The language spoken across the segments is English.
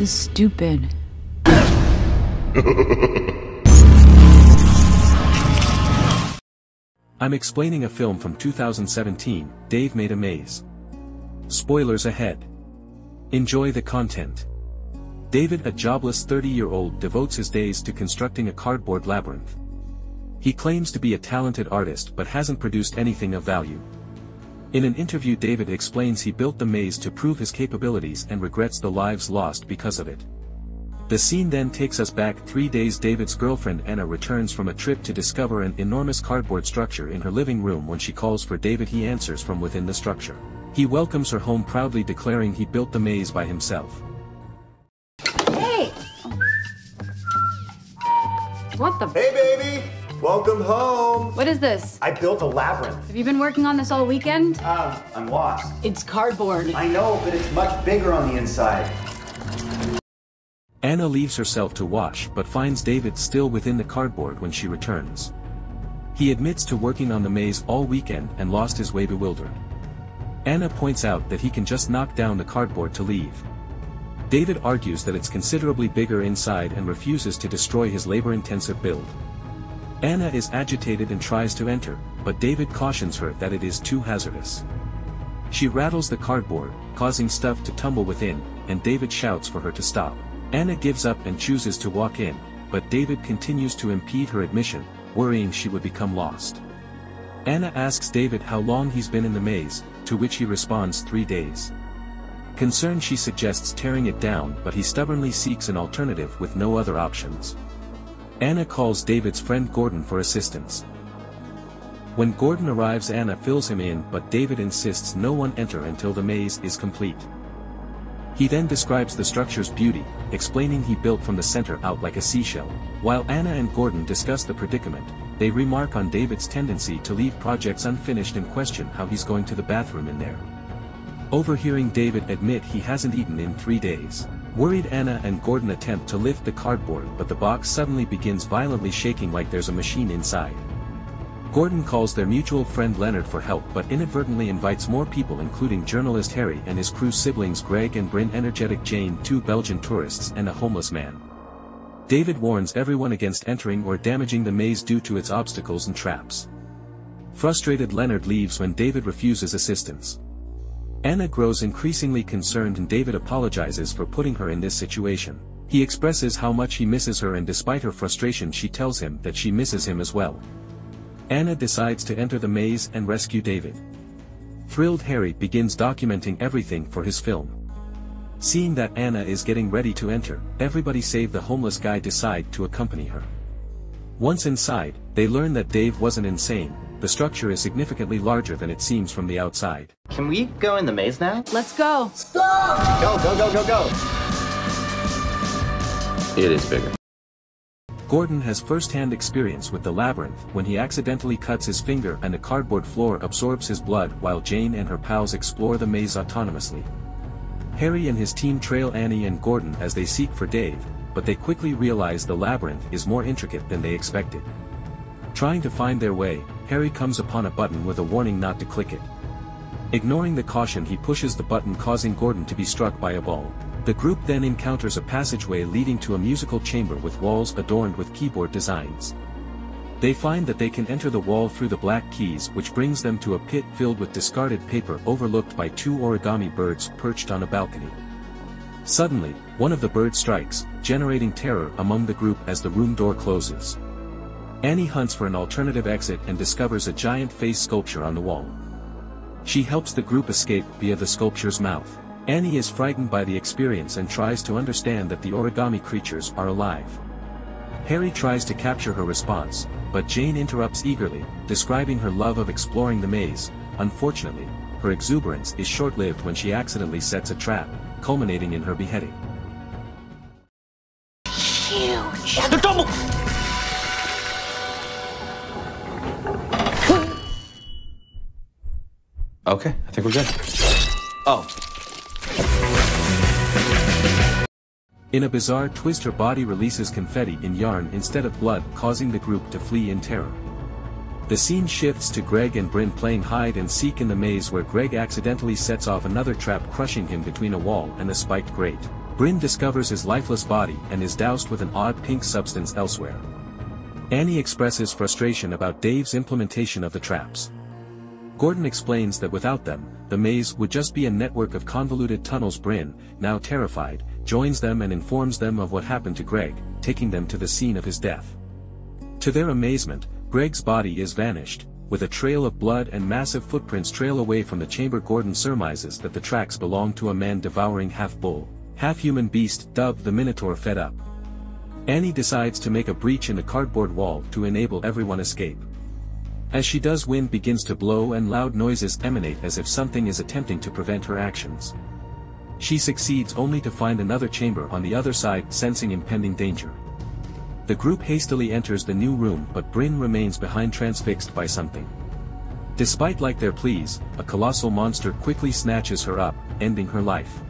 is stupid. I'm explaining a film from 2017, Dave Made a Maze. Spoilers ahead. Enjoy the content. David, a jobless 30-year-old, devotes his days to constructing a cardboard labyrinth. He claims to be a talented artist but hasn't produced anything of value. In an interview, David explains he built the maze to prove his capabilities and regrets the lives lost because of it. The scene then takes us back 3 days. David's girlfriend Anna returns from a trip to discover an enormous cardboard structure in her living room. When she calls for David, he answers from within the structure. He welcomes her home proudly, declaring he built the maze by himself. Hey! What the? Hey, baby! Welcome home! What is this? I built a labyrinth. Have you been working on this all weekend? I'm lost. It's cardboard. I know, but it's much bigger on the inside. Anna leaves herself to wash but finds David still within the cardboard when she returns. He admits to working on the maze all weekend and lost his way, bewildered. Anna points out that he can just knock down the cardboard to leave. David argues that it's considerably bigger inside and refuses to destroy his labor-intensive build. Anna is agitated and tries to enter, but David cautions her that it is too hazardous. She rattles the cardboard, causing stuff to tumble within, and David shouts for her to stop. Anna gives up and chooses to walk in, but David continues to impede her admission, worrying she would become lost. Anna asks David how long he's been in the maze, to which he responds 3 days. Concerned, she suggests tearing it down, but he stubbornly seeks an alternative with no other options. Anna calls David's friend Gordon for assistance. When Gordon arrives, Anna fills him in, but David insists no one enter until the maze is complete. He then describes the structure's beauty, explaining he built from the center out like a seashell. While Anna and Gordon discuss the predicament, they remark on David's tendency to leave projects unfinished and question how he's going to the bathroom in there. Overhearing David admit he hasn't eaten in 3 days. Worried, Anna and Gordon attempt to lift the cardboard, but the box suddenly begins violently shaking like there's a machine inside. Gordon calls their mutual friend Leonard for help but inadvertently invites more people, including journalist Harry and his crew siblings Greg and Bryn, energetic Jane, 2 Belgian tourists, and a homeless man. David warns everyone against entering or damaging the maze due to its obstacles and traps. Frustrated, Leonard leaves when David refuses assistance. Anna grows increasingly concerned and David apologizes for putting her in this situation. He expresses how much he misses her, and despite her frustration she tells him that she misses him as well. Anna decides to enter the maze and rescue David. Thrilled, Harry begins documenting everything for his film. Seeing that Anna is getting ready to enter, everybody save the homeless guy decide to accompany her. Once inside, they learn that Dave wasn't insane. The structure is significantly larger than it seems from the outside. Can we go in the maze now? Let's go. Stop! Go, go, go, go, go! It is bigger. Gordon has first-hand experience with the labyrinth when he accidentally cuts his finger and the cardboard floor absorbs his blood, while Jane and her pals explore the maze autonomously. Harry and his team trail Annie and Gordon as they seek for Dave, but they quickly realize the labyrinth is more intricate than they expected. Trying to find their way, Harry comes upon a button with a warning not to click it. Ignoring the caution, he pushes the button, causing Gordon to be struck by a ball. The group then encounters a passageway leading to a musical chamber with walls adorned with keyboard designs. They find that they can enter the wall through the black keys, which brings them to a pit filled with discarded paper overlooked by 2 origami birds perched on a balcony. Suddenly, one of the birds strikes, generating terror among the group as the room door closes. Annie hunts for an alternative exit and discovers a giant face sculpture on the wall. She helps the group escape via the sculpture's mouth. Annie is frightened by the experience and tries to understand that the origami creatures are alive. Harry tries to capture her response, but Jane interrupts eagerly, describing her love of exploring the maze. Unfortunately, her exuberance is short-lived when she accidentally sets a trap, culminating in her beheading. Huge. Okay, I think we're good. Oh. In a bizarre twist, her body releases confetti in yarn instead of blood, causing the group to flee in terror. The scene shifts to Greg and Bryn playing hide and seek in the maze, where Greg accidentally sets off another trap, crushing him between a wall and a spiked grate. Bryn discovers his lifeless body and is doused with an odd pink substance elsewhere. Annie expresses frustration about Dave's implementation of the traps. Gordon explains that without them, the maze would just be a network of convoluted tunnels. Bryn, now terrified, joins them and informs them of what happened to Greg, taking them to the scene of his death. To their amazement, Greg's body is vanished, with a trail of blood and massive footprints trail away from the chamber. Gordon surmises that the tracks belong to a man-devouring half-bull, half-human beast dubbed the Minotaur. Fed up, Annie decides to make a breach in the cardboard wall to enable everyone escape. As she does, wind begins to blow and loud noises emanate as if something is attempting to prevent her actions. She succeeds only to find another chamber on the other side, sensing impending danger. The group hastily enters the new room, but Bryn remains behind, transfixed by something. Despite their pleas, a colossal monster quickly snatches her up, ending her life.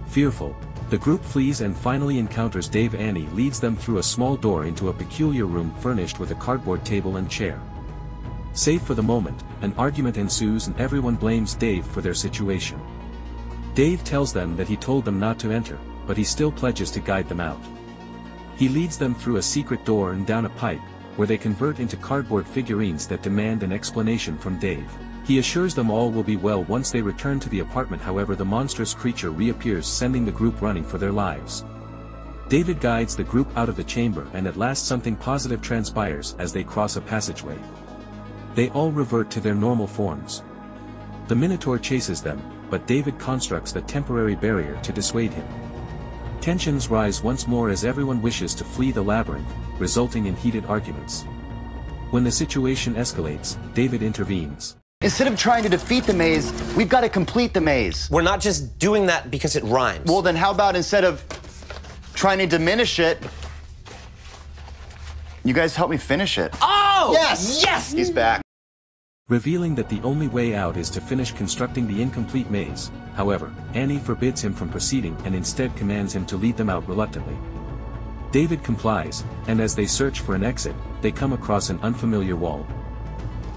Fearful, the group flees and finally encounters Dave. Annie leads them through a small door into a peculiar room furnished with a cardboard table and chair. Save for the moment, an argument ensues and everyone blames Dave for their situation. Dave tells them that he told them not to enter, but he still pledges to guide them out. He leads them through a secret door and down a pipe, where they convert into cardboard figurines that demand an explanation from Dave. He assures them all will be well once they return to the apartment. However, the monstrous creature reappears, sending the group running for their lives. David guides the group out of the chamber and at last something positive transpires as they cross a passageway. They all revert to their normal forms. The Minotaur chases them, but David constructs a temporary barrier to dissuade him. Tensions rise once more as everyone wishes to flee the labyrinth, resulting in heated arguments. When the situation escalates, David intervenes. Instead of trying to defeat the maze, we've got to complete the maze. We're not just doing that because it rhymes. Well, then how about instead of trying to diminish it, you guys help me finish it? Oh! Yes! Yes! He's back. Revealing that the only way out is to finish constructing the incomplete maze. However, Annie forbids him from proceeding and instead commands him to lead them out reluctantly. David complies, and as they search for an exit, they come across an unfamiliar wall.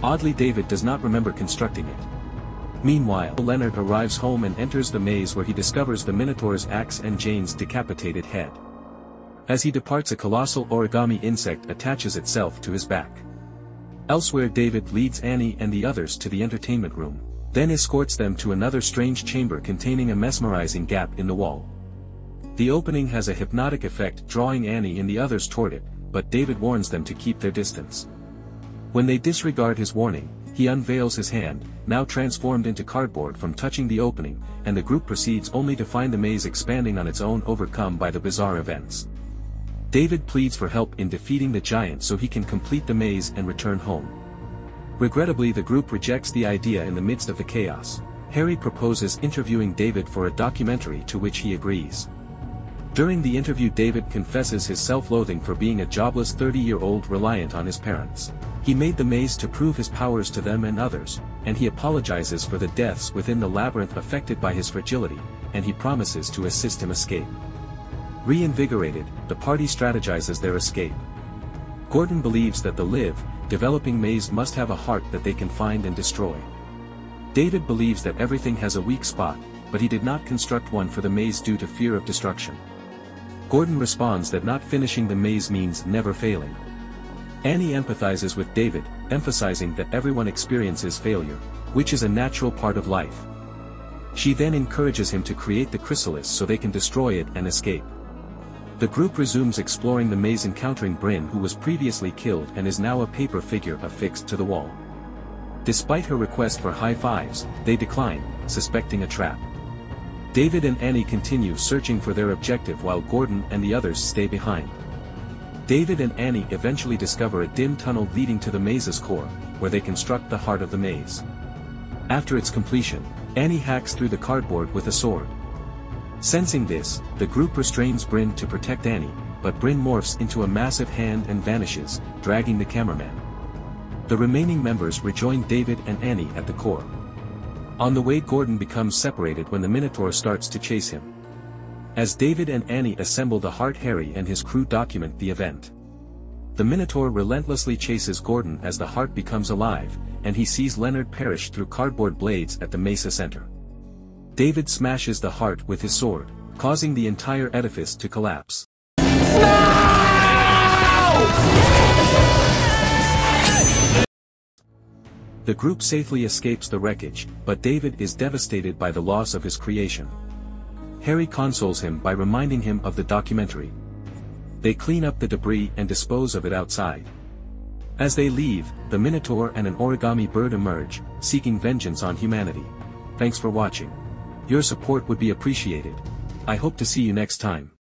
Oddly, David does not remember constructing it. Meanwhile, Leonard arrives home and enters the maze, where he discovers the Minotaur's axe and Jane's decapitated head. As he departs, a colossal origami insect attaches itself to his back. Elsewhere, David leads Annie and the others to the entertainment room, then escorts them to another strange chamber containing a mesmerizing gap in the wall. The opening has a hypnotic effect, drawing Annie and the others toward it, but David warns them to keep their distance. When they disregard his warning, he unveils his hand, now transformed into cardboard, from touching the opening, and the group proceeds only to find the maze expanding on its own, overcome by the bizarre events. David pleads for help in defeating the giant so he can complete the maze and return home. Regrettably, the group rejects the idea in the midst of the chaos. Harry proposes interviewing David for a documentary, to which he agrees. During the interview, David confesses his self-loathing for being a jobless 30-year-old reliant on his parents. He made the maze to prove his powers to them and others, and he apologizes for the deaths within the labyrinth affected by his fragility, and he promises to assist him escape. Reinvigorated, the party strategizes their escape. Gordon believes that the developing maze must have a heart that they can find and destroy. David believes that everything has a weak spot, but he did not construct one for the maze due to fear of destruction. Gordon responds that not finishing the maze means never failing. Annie empathizes with David, emphasizing that everyone experiences failure, which is a natural part of life. She then encourages him to create the chrysalis so they can destroy it and escape. The group resumes exploring the maze, encountering Bryn, who was previously killed and is now a paper figure affixed to the wall. Despite her request for high fives, they decline, suspecting a trap. David and Annie continue searching for their objective while Gordon and the others stay behind. David and Annie eventually discover a dim tunnel leading to the maze's core, where they construct the heart of the maze. After its completion, Annie hacks through the cardboard with a sword. Sensing this, the group restrains Bryn to protect Annie, but Bryn morphs into a massive hand and vanishes, dragging the cameraman. The remaining members rejoin David and Annie at the core. On the way, Gordon becomes separated when the Minotaur starts to chase him. As David and Annie assemble the heart, Harry and his crew document the event. The Minotaur relentlessly chases Gordon as the heart becomes alive, and he sees Leonard perish through cardboard blades at the Mesa Center. David smashes the heart with his sword, causing the entire edifice to collapse. The group safely escapes the wreckage, but David is devastated by the loss of his creation. Harry consoles him by reminding him of the documentary. They clean up the debris and dispose of it outside. As they leave, the Minotaur and an origami bird emerge, seeking vengeance on humanity. Thanks for watching. Your support would be appreciated. I hope to see you next time.